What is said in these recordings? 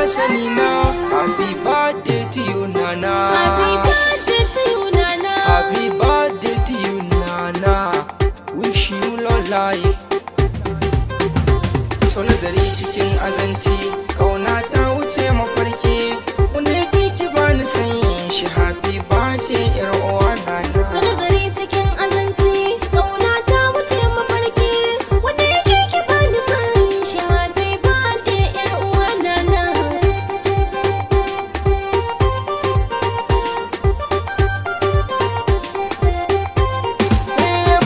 sani na. Happy birthday to you, Nana. Happy birthday to you, Nana. Happy birthday to you, Nana. Wish you long life. So nazari cikin azanci, kauna ta wuce mafarki. Wanda yake ki bani sanyi shi. Happy birthday yar uwa Nana. So nazari cikin azanci, kauna ta wuce mafarki. Wanda yake ki bani sanyi shi. Happy birthday yar uwa Nana.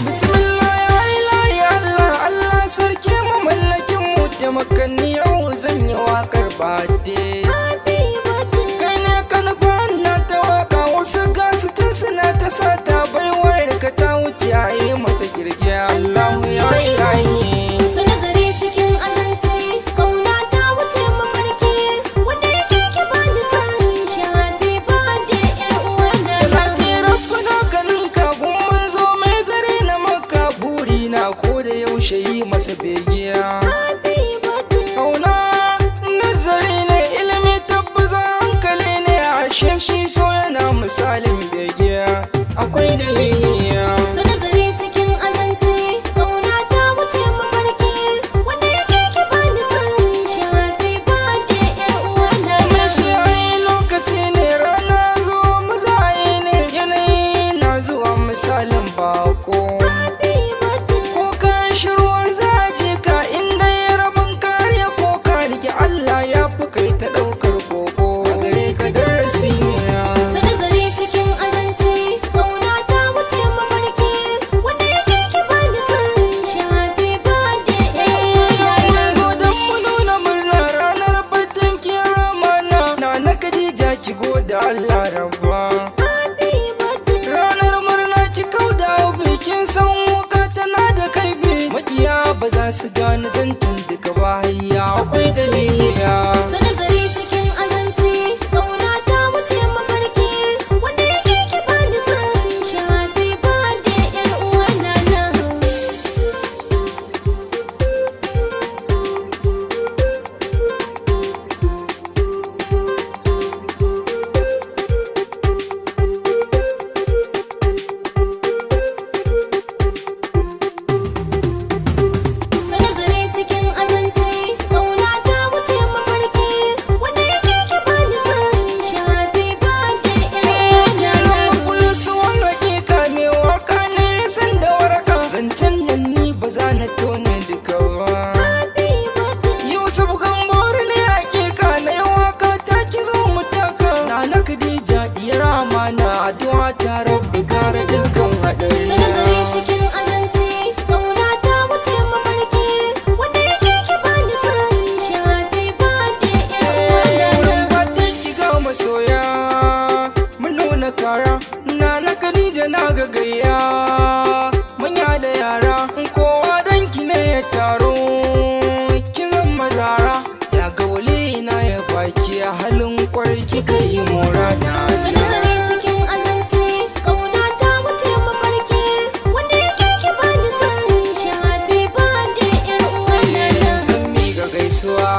Bismillah ya Allah ya Allah, Allah sarki mamallakin mu taimakanni yau zan yi waƙar birthday. Happy birthday. Kai ne ka nufa na ta waka, wasu gasu tun suna ta sata, baiwar ka ta wuce a yi mata girgiya. Allahu ya ilahi. So nazari cikin azanci, kauna ta wuce mafarki. Wanda yake ki bani sanyi shi. Happy birthday yar uwa Nana. Salati rabbana ganin ka gun manzo mai gari na maka, buri na ko da yaushe yi masa begiya. Happy birthday. Kauna nazari ne, ilimi tabbasa hankali ne, ashe shi so yana misalin begiya. Akwai daliliya. So nazari cikin azanci, kauna ta wuce mafarki. Wanda yake ki bani sanyi shi. Happy birthday yar uwa Nana. Shi ai lokaci ne, rana zo mazayi ne, yanayi na zuwa misalin bako. Happy birthday. Ko ka shirwar zaji ka inda ya rabin kariya, ko ka rike Allah ya fi kai ta ɗaukar koko. A gare ka darasi ne. So nazari cikin azanci, kauna ta wuce mafarki. Wanda yake ki bani sanyi shi. Happy birthday yar uwa Nana. Godon mu nuna murna ranar fatan kiyama na Khadija ki goda Allah rabba. Happy birthday. Ranar murna ki kauda bikin san wuka tana da kaifi. Makiya ba za su gane zancen duka ba, hayya akwai daliliya. So nazari cikin azanci, kauna ta wuce mafarki. Wanda yake ki bani sanyi shi. Happy birthday yar uwa Nana. So nazari cikin azanci, kauna ta wuce mafarki. Wanda yake ki bani sanyi shi. Happy birthday yar uwa Nana. Su wani hakika ne, waka ne san da waraka. Zancen nan ni ba za na tone duka ba. Happy birthday. Yusuf Gambori ne hakika na yi waka ta ki zo mu taka. Nana Khadija diyar amana, addu'a ta rabbi kare dukkan haɗari. So nazari cikin azanci, kauna ta wuce mafarki. Wanda yake ki bani sanyi shi. Happy birthday yar uwa Nana. Fatan ki ga masoya, mun nuna kara. Nana Khadija na gagaya, manya da yara, kowa danki ne ya taro. Kin zama zara, ya ga wali na ya baki, a halin kwarai kika yi murana. So nazari cikin azanci, kauna ta wuce mafarki. Wanda yake ki bani sanyi shi. Happy birthday yar uwa Nana. Zan miƙa gaisuwa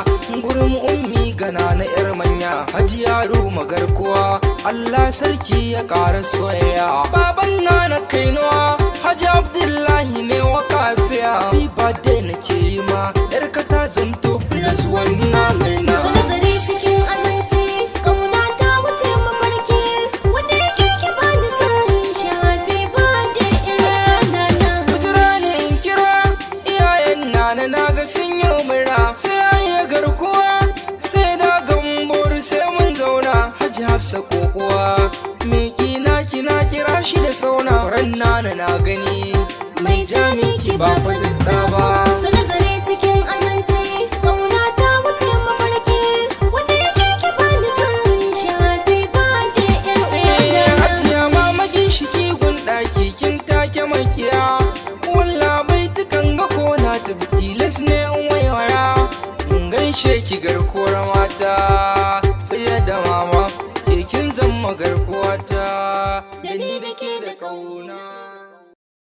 gurin ummi gana na yar manya, Hajiya Ruma garkuwa, Allah sarki ya ƙara soyayya. Baban na kainuwa, Haji Abdullahi ne wa kafiya. Happy birthday nake yi ma, yarka ta zanto plus wannan murna. So nazari cikin azanci, kauna ta wuce mafarki. Wanda yake ki bani sanyi shi. Happy birthday yar uwa Nana. Kujira ne in kira iyayen Nana, na ga sun yi mura. Sai an yi garkuwa, sai da Gambori sai mun zauna. Haji Hafsa kokowa, me kina kira shi da sauna. Ran Nana na gani, mai jami'i ba fadinta ba. So nazari cikin azanci, kauna ta wuce mafarki. Wanda yake ki bani sanyi shi. Happy birthday yar uwa Nana. Hajiya mamakin shiki gun ɗaki, kin take makiya. Walla bai tukan ga kona ta tilas ne in waiwaya. In gaishe ki garkuwar mata, sai da mama, ke kin zama garkuwata. Da ni da ke da kauna.